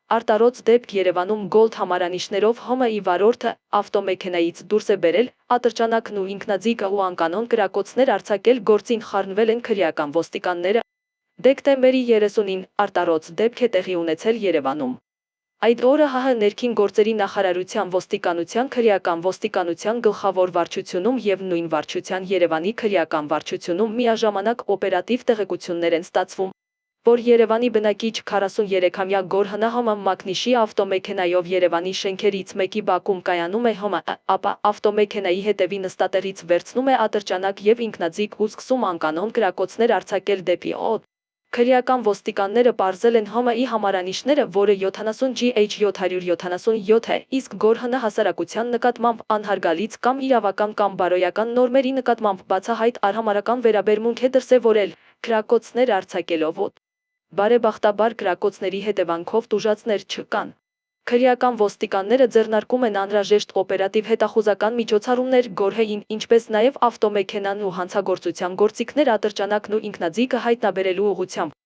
Արտարոց դեպք Երևանում Gold համարանիշներով ՀՄ-ի վարորդը ավտոմեքենայից դուրս է բերել ատրճանակն ու ինքնաձիգը ու անկանոն կրակոցներ արձակել գործին խառնվել են քրեական ոստիկանները։ Դեկտեմբերի 30-ին արտարոց դեպք է տեղի ունեցել Երևանում։ Այդ օրը ՀՀ ներքին գործերի նախարարության ոստիկանության քրեական ոստիկանության գլխավոր վարչությունում եւ նույն վարչության Երևանի քրեական վարչությունում միաժամանակ օպերատիվ տեղեկություններ են ստացվում, որ Երևանի բնակիչ 43-ամյա Գորհն ՀՄ մակնիշի ավտոմեքենայով Երևանի շենքերից մեկի բակում կայանում է ՀՄ, ապա ավտոմեքենայի հետևի նստատեղից վերցնում է ատրճանակ եւ ինքնաձիգ ու սկսում անկանոն կրակոցներ արձակել դեպի օդ։ Քրեական ոստիկանները պարզել են ՀՄ-ի համարանիշները, որը 70GH777 է, իսկ Գորհն հասարակության նկատմամբ անհարգալից կամ իրավական կամ բարոյական նորմերի նկատմամբ բացահայտ արհամարհական վերաբերմունք է դրսևորել կրակոցներ արձակելով օդ։ Բարեբախտաբար կրակոցների հետևանքով տուժածներ չկան։ Քրեական ոստիկանները ձեռնարկում են անհրաժեշտ օպերատիվ հետախուզական միջոցառումներ Գորհեին, ինչպես նաև ավտոմեքենան ու հանցագործության գործիքներ ատրճանակն ու ինքնաձիգը հայտնաբերելու ուղղությամբ։